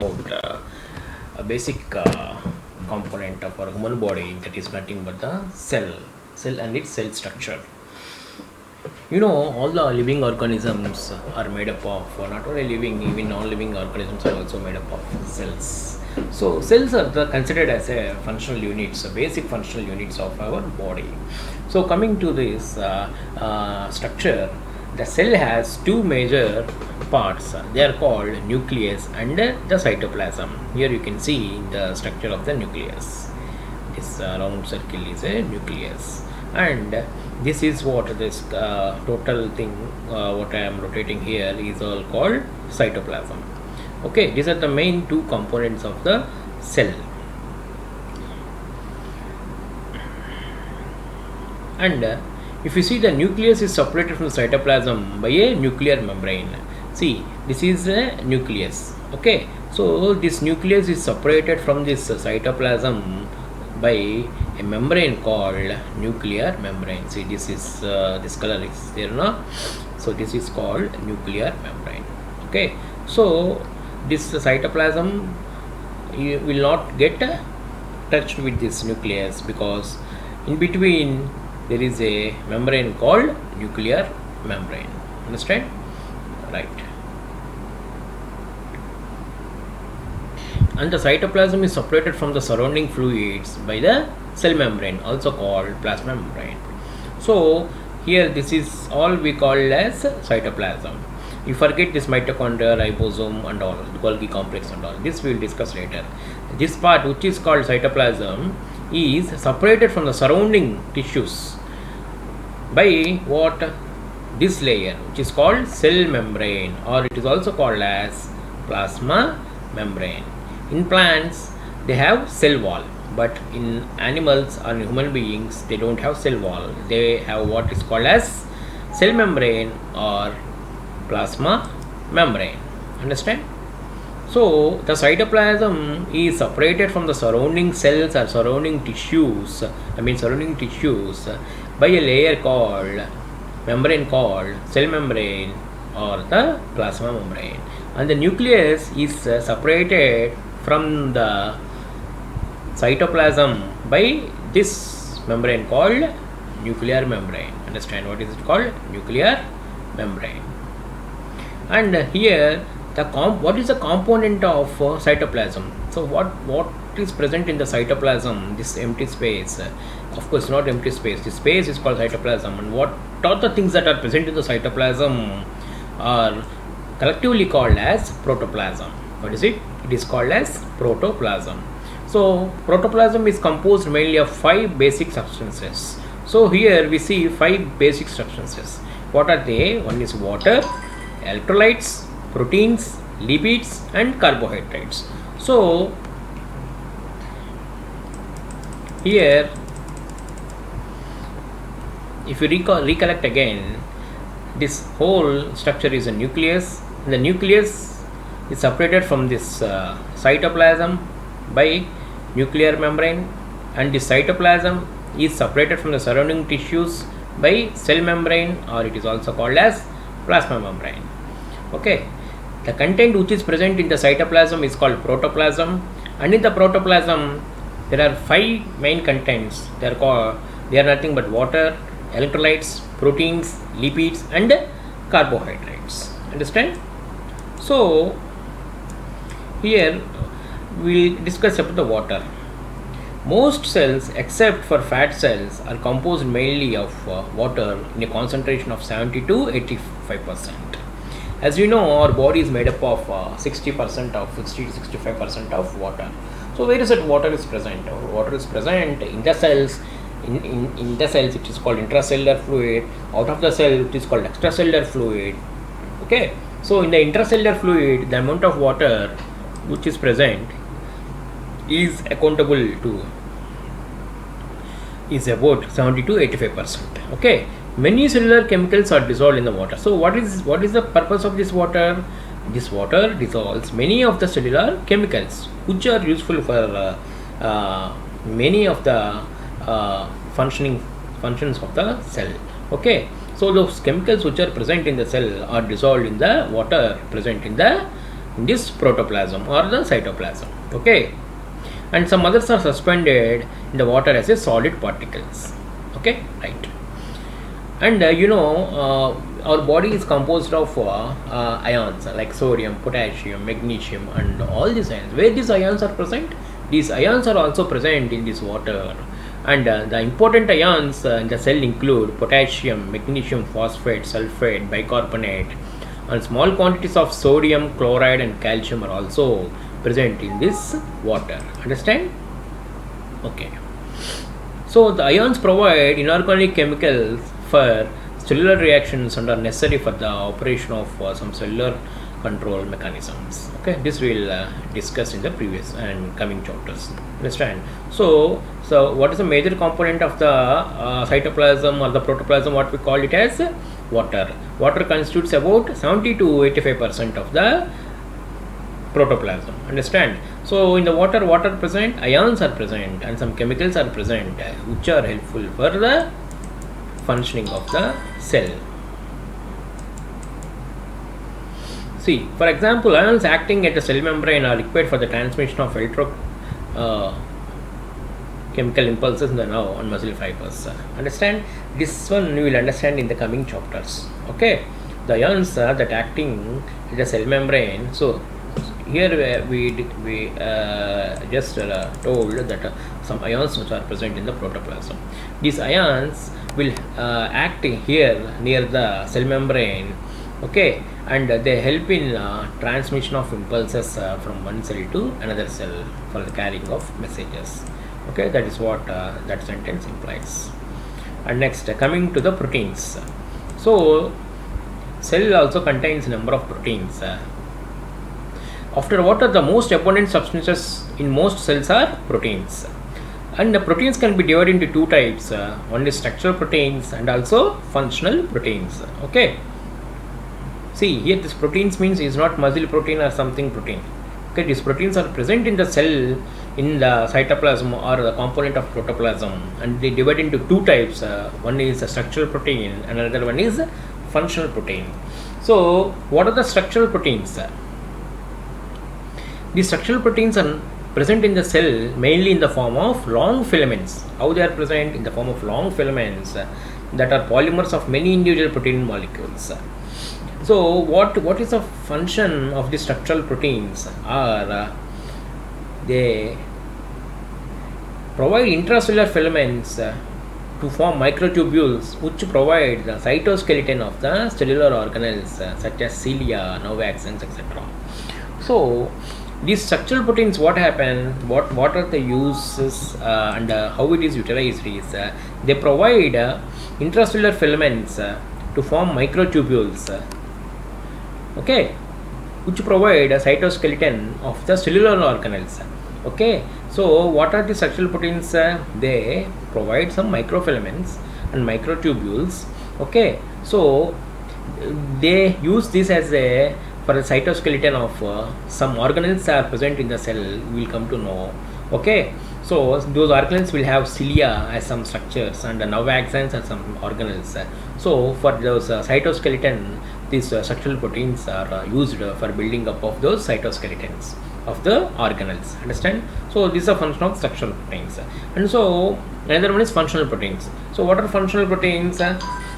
about a basic component of our human body, that is nothing but the cell and its cell structure. All the living organisms are made up of, not only living, even non-living organisms are also made up of cells. So cells are considered as a functional units, basic functional units of our body. So coming to this structure, the cell has two major parts. They are called nucleus and the cytoplasm. Here you can see the structure of the nucleus. This round circle is a nucleus, and this is what this total thing what I am rotating here is all called cytoplasm. Okay, these are the main two components of the cell. And if you see, the nucleus is separated from the cytoplasm by a nuclear membrane. See, this is a nucleus. Okay, so this nucleus is separated from this cytoplasm by a membrane called nuclear membrane. See, this is this color is there now. So this is called nuclear membrane. Okay, so this cytoplasm will not get touched with this nucleus, because in between there is a membrane called nuclear membrane. Understand? Right. And the cytoplasm is separated from the surrounding fluids by the cell membrane, also called plasma membrane. So here this is all we call as cytoplasm. You forget this mitochondria, ribosome and all, Golgi complex and all. This we will discuss later. This part, which is called cytoplasm, is separated from the surrounding tissues by what? This layer, which is called cell membrane, or it is also called as plasma membrane. In plants, they have cell wall, but in animals or in human beings, they don't have cell wall. They have what is called as cell membrane or plasma membrane. Understand? So the cytoplasm is separated from the surrounding cells or surrounding tissues, by a layer called membrane called cell membrane or the plasma membrane. And the nucleus is separated from the cytoplasm by this membrane called nuclear membrane. Understand what is it called? Nuclear membrane. And here what is the component of cytoplasm? So what is present in the cytoplasm, this empty space? Of course not empty space, this space is called cytoplasm. And what are the things that are present in the cytoplasm are collectively called as protoplasm. What is it? It is called as protoplasm. So protoplasm is composed mainly of 5 basic substances. So here we see 5 basic substances. What are they? One is water, electrolytes, proteins, lipids and carbohydrates. So here, if you recollect again, this whole structure is a nucleus. The nucleus is separated from this cytoplasm by nuclear membrane, and the cytoplasm is separated from the surrounding tissues by cell membrane, or it is also called as plasma membrane. Okay, the content which is present in the cytoplasm is called protoplasm, and in the protoplasm there are 5 main contents. They are nothing but water, electrolytes, proteins, lipids and carbohydrates. Understand? So here we will discuss about the water. Most cells except for fat cells are composed mainly of water in a concentration of 70 to 85%. As you know, our body is made up of 60 to 65% of water. So where is that water is present? Water is present in the cells. In the cells it is called intracellular fluid. Out of the cell it is called extracellular fluid. Okay, so in the intracellular fluid, the amount of water which is present is about 70 to 85%. Okay, many cellular chemicals are dissolved in the water. So what is the purpose of this water? This water dissolves many of the cellular chemicals which are useful for many of the functions of the cell. Okay, so those chemicals which are present in the cell are dissolved in the water present in the in this protoplasm or the cytoplasm. Okay, and some others are suspended in the water as a solid particles. Okay, right. And our body is composed of ions like sodium, potassium, magnesium, and all these ions. Where these ions are present? These ions are also present in this water. And the important ions in the cell include potassium, magnesium, phosphate, sulfate, bicarbonate, and small quantities of sodium, chloride, and calcium are also present in this water. Understand? Okay. So the ions provide inorganic chemicals for cellular reactions and are necessary for the operation of some cellular control mechanisms. Okay, this we will discuss in the previous and coming chapters. Understand? So what is the major component of the cytoplasm or the protoplasm? What we call it as water. Water constitutes about 70 to 85% of the protoplasm. Understand? So in the water present, ions are present, and some chemicals are present which are helpful for the functioning of the cell. See, for example, ions acting at the cell membrane are required for the transmission of chemical impulses in the nerve and muscle fibers. Understand? This one we will understand in the coming chapters. Okay, the ions that acting at the cell membrane. So here we just told that some ions which are present in the protoplasm. These ions will act here near the cell membrane. Okay, and they help in transmission of impulses from one cell to another cell for the carrying of messages. Okay, that is what that sentence implies. And next, coming to the proteins. So cell also contains number of proteins. After water, the most abundant substances in most cells are proteins. And the proteins can be divided into two types. One is structural proteins and also functional proteins. Okay. See, here this proteins means is not muscle protein or something protein. Okay, these proteins are present in the cell, in the cytoplasm or the component of protoplasm, and they divide into two types. One is a structural protein and another one is functional protein. So what are the structural proteins? These structural proteins are present in the cell mainly in the form of long filaments. How they are present? In the form of long filaments that are polymers of many individual protein molecules. So what is the function of the structural proteins? They provide intracellular filaments to form microtubules which provide the cytoskeleton of the cellular organelles such as cilia, nerve axons, etc. So these structural proteins, what happen? What are the uses and how it is utilized is they provide intracellular filaments to form microtubules. Okay, which provide a cytoskeleton of the cellular organelles. Okay, so what are the structural proteins? They provide some microfilaments and microtubules. Okay, so they use this as a for the cytoskeleton of some organelles are present in the cell. We will come to know. Okay, so those organelles will have cilia as some structures and the nerve axons as some organelles. So for those cytoskeleton, these structural proteins are used for building up of those cytoskeletons of the organelles. Understand? So this is a function of structural proteins. And so another one is functional proteins. So what are functional proteins?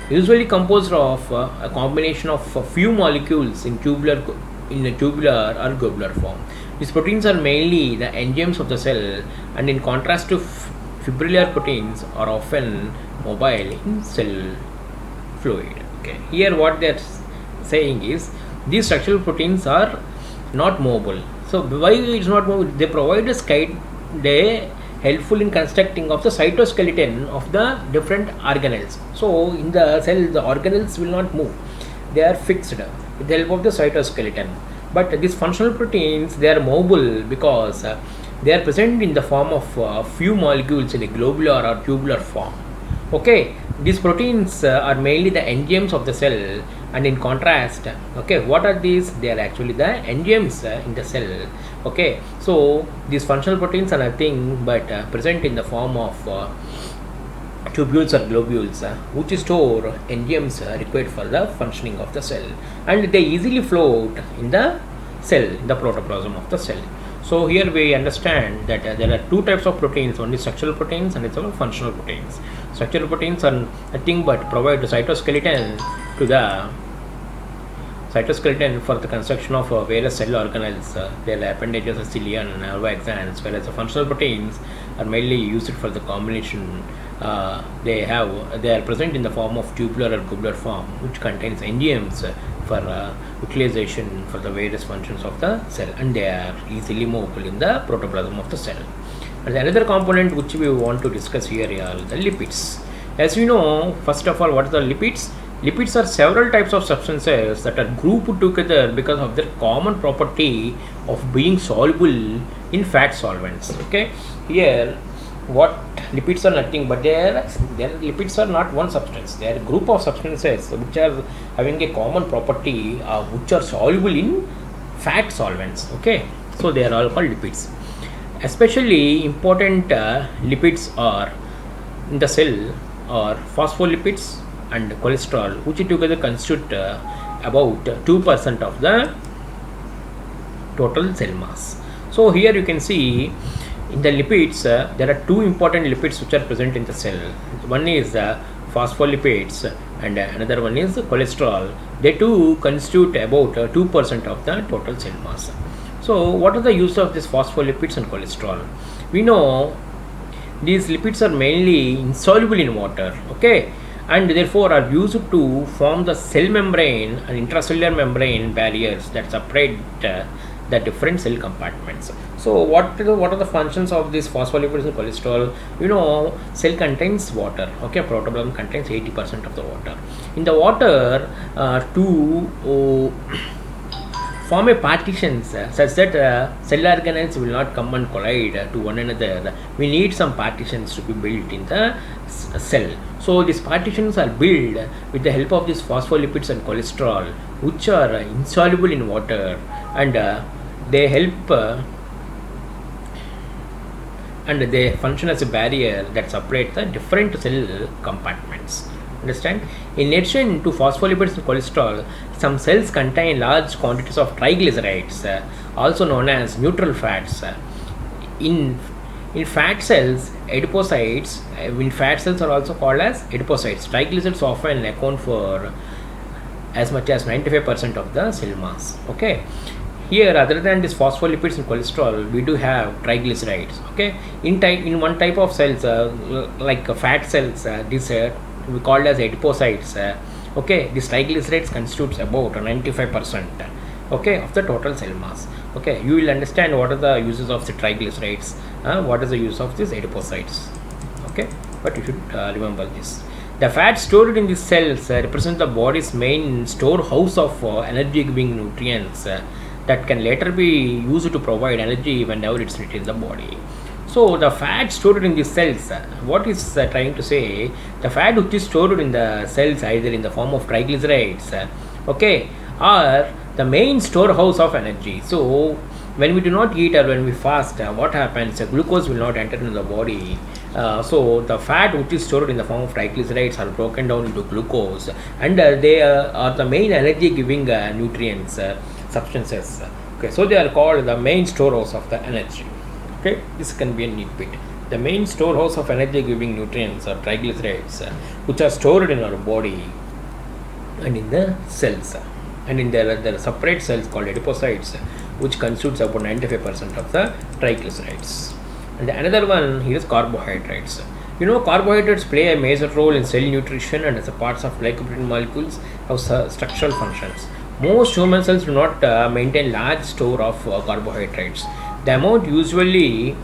Usually composed of a combination of a few molecules in a tubular or globular form. These proteins are mainly the enzymes of the cell, and in contrast to fibrillar proteins are often mobile in cell fluid. Okay, here what they are saying is these structural proteins are not mobile. So why it is not mobile? They provide they helpful in constructing of the cytoskeleton of the different organelles. So in the cell, the organelles will not move; they are fixed with the help of the cytoskeleton. But these functional proteins, they are mobile because they are present in the form of few molecules in a globular or tubular form. Okay, these proteins are mainly the enzymes of the cell, and in contrast, okay, what are these? They are actually the enzymes in the cell. Okay, so these functional proteins are nothing but present in the form of tubules or globules which store enzymes required for the functioning of the cell, and they easily float in the cell, in the protoplasm of the cell. So here we understand that there are two types of proteins. One is structural proteins and it's all functional proteins. Structural proteins are nothing but provide the cytoskeleton to the cytoskeleton for the construction of various cell organelles, their appendages, cilia and nerve axons, whereas the functional proteins are mainly used for the combination. They are present in the form of tubular or globular form, which contains enzymes for utilization for the various functions of the cell, and they are easily movable in the protoplasm of the cell. And another component which we want to discuss here are the lipids. As you know, first of all, what are the lipids? Lipids are several types of substances that are grouped together because of their common property of being soluble in fat solvents. Okay, here what lipids are nothing but their lipids are not one substance. They are a group of substances which are having a common property which are soluble in fat solvents. Okay, so they are all called lipids. Especially important lipids are in the cell are phospholipids and cholesterol, which together constitute about 2% of the total cell mass. So here you can see in the lipids there are two important lipids which are present in the cell. One is phospholipids and another one is cholesterol. They two constitute about 2% of the total cell mass. So what are the use of this phospholipids and cholesterol? We know these lipids are mainly insoluble in water, okay, and therefore are used to form the cell membrane and intracellular membrane barriers that separate the different cell compartments. So what are the functions of these phospholipids and cholesterol? You know, cell contains water, okay, protoplasm contains 80% of the water. In the water, to form a partitions such that cell organelles will not come and collide to one another, we need some partitions to be built in the cell. So these partitions are built with the help of these phospholipids and cholesterol, which are insoluble in water, and they help and they function as a barrier that separates the different cell compartments. Understand? In addition to phospholipids and cholesterol, some cells contain large quantities of triglycerides, also known as neutral fats. In fat cells, adipocytes, in fat cells are also called as adipocytes. Triglycerides often account for as much as 95% of the cell mass. Okay. Here, other than this phospholipids and cholesterol, we do have triglycerides. Okay. In one type of cells, like fat cells, this we called as adipocytes. Okay, these triglycerides constitutes about 95%. Okay, of the total cell mass. Okay, you will understand what are the uses of the triglycerides. What is the use of these adipocytes? Okay, but you should remember this. The fat stored in these cells represent the body's main storehouse of energy-giving nutrients that can later be used to provide energy whenever it's needed in the body. So the fat stored in the cells, what is trying to say, the fat which is stored in the cells either in the form of triglycerides, okay, are the main storehouse of energy. So when we do not eat or when we fast, what happens? Glucose will not enter into the body. So the fat which is stored in the form of triglycerides are broken down into glucose, and they are the main energy giving nutrients, substances. Okay, so they are called the main storehouse of the energy. Okay, this can be a neat bit. The main storehouse of energy giving nutrients are triglycerides, which are stored in our body and in the cells, and in there are separate cells called adipocytes, which constitutes about 95% of the triglycerides. And another one here is carbohydrates. You know, carbohydrates play a major role in cell nutrition, and as a parts of glycoprotein molecules have structural functions. Most human cells do not maintain large store of carbohydrates. The amount usually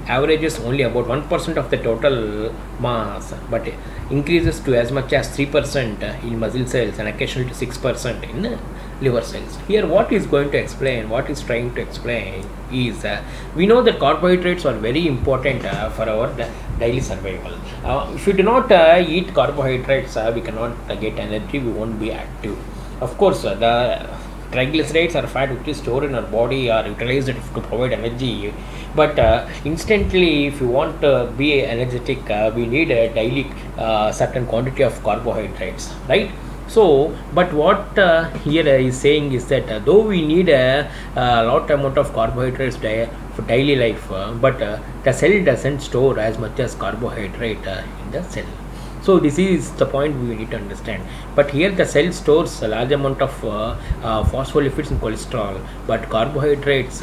averages only about 1% of the total mass, but increases to as much as 3% in muscle cells and occasionally to 6% in liver cells. Here what is going to explain, what is trying to explain is, we know that carbohydrates are very important for our daily survival. If we do not eat carbohydrates, we cannot get energy, we won't be active. Of course, the triglycerides are fat which is stored in our body are utilized to provide energy, but instantly if you want to be energetic, we need a daily certain quantity of carbohydrates, right? So, but what here is saying is that though we need a lot amount of carbohydrates for daily life, but the cell doesn't store as much as carbohydrate in the cell. So this is the point we need to understand. But here the cell stores a large amount of phospholipids and cholesterol, but carbohydrates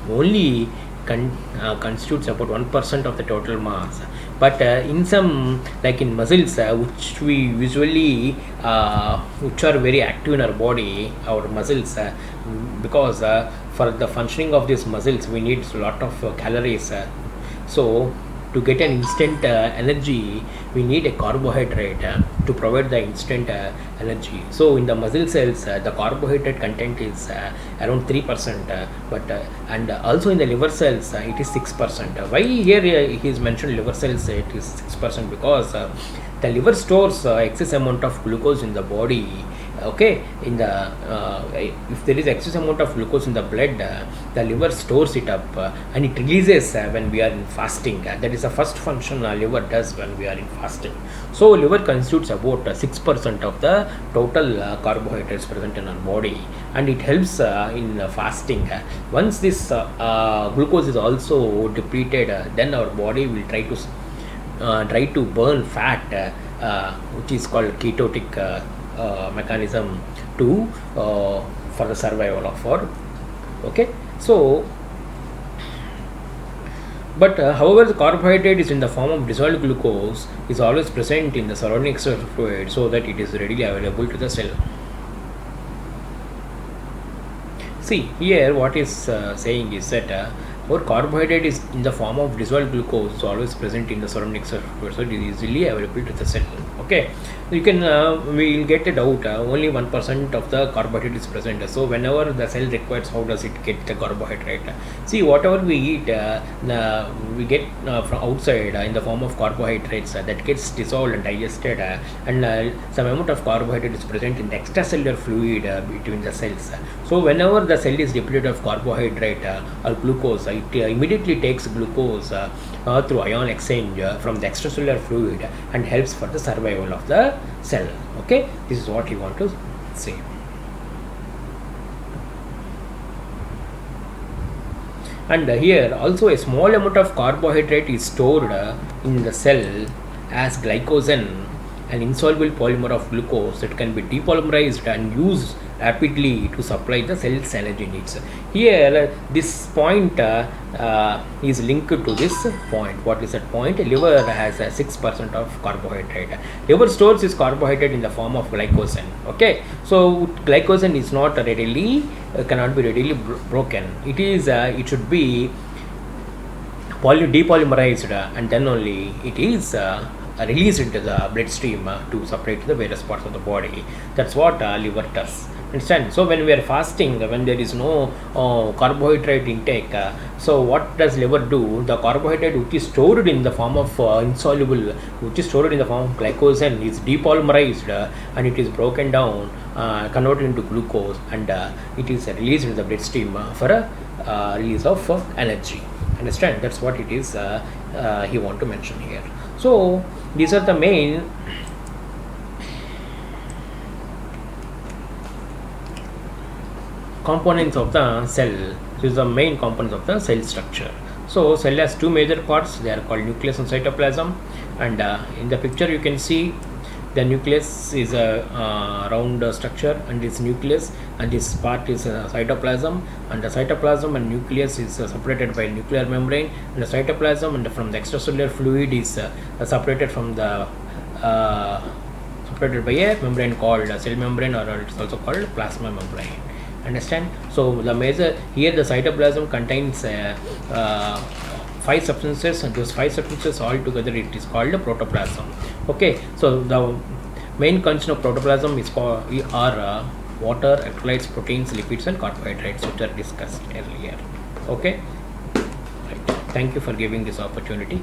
only constitutes about 1% of the total mass. But in some, like in muscles, which we usually which are very active in our body, our muscles, because for the functioning of these muscles we need a lot of calories. So to get an instant energy, we need a carbohydrate to provide the instant energy. So in the muscle cells, the carbohydrate content is around 3%, but and also in the liver cells, it is 6%. Why here he is mentioned liver cells? It is 6% because the liver stores excess amount of glucose in the body. Okay, in the if there is excess amount of glucose in the blood, the liver stores it up and it releases when we are in fasting. That is the first function liver does when we are in fasting. So liver constitutes about 6% of the total carbohydrates present in our body, and it helps in fasting. Once this glucose is also depleted, then our body will try to burn fat, which is called ketotic mechanism to for the survival of our. Okay, so but however, the carbohydrate is in the form of dissolved glucose is always present in the surrounding extracellular fluid, so that it is readily available to the cell. See here what is saying is that our carbohydrate is in the form of dissolved glucose, so always present in the surrounding extracellular fluid, so it is easily available to the cell. Okay, you can we will get it out. Only 1% of the carbohydrate is present. So whenever the cell requires, how does it get the carbohydrate? See, whatever we eat, we get from outside in the form of carbohydrates that gets dissolved and digested, and some amount of carbohydrate is present in the extracellular fluid between the cells. So whenever the cell is depleted of carbohydrate or glucose, it immediately takes glucose through ion exchange from the extracellular fluid and helps for the survival of the cell. Okay, this is what you want to say. And here also a small amount of carbohydrate is stored in the cell as glycogen, an insoluble polymer of glucose that can be depolymerized and used rapidly to supply the cell's energy needs. Here this point is linked to this point. What is that point? Liver has 6% of carbohydrate. Liver stores its carbohydrate in the form of glycogen. Okay, so glycogen is not readily cannot be readily broken. It should be depolymerized, and then only it is released into the bloodstream to supply to the various parts of the body. That's what liver does. Understand? So when we are fasting, when there is no carbohydrate intake, so what does liver do? The carbohydrate which is stored in the form of insoluble, which is stored in the form of glycogen, is depolymerized and it is broken down, converted into glucose, and it is released in the bloodstream for a release of energy. Understand? That's what it is he want to mention here. So these are the main components of the cell. These are the main components of the cell structure. So cell has two major parts. They are called nucleus and cytoplasm, and in the picture you can see the nucleus is a round structure, and this nucleus, and this part is cytoplasm, and the cytoplasm and nucleus is separated by nuclear membrane, and the cytoplasm and from the extracellular fluid is separated from the separated by a membrane called cell membrane, or it's also called plasma membrane. Understand? So the major here, the cytoplasm contains 5 substances, and those 5 substances all together it is called protoplasm. Okay, so the main constituent of protoplasm is called water, electrolytes, proteins, lipids, and carbohydrates, which are discussed earlier. Okay, right. Thank you for giving this opportunity.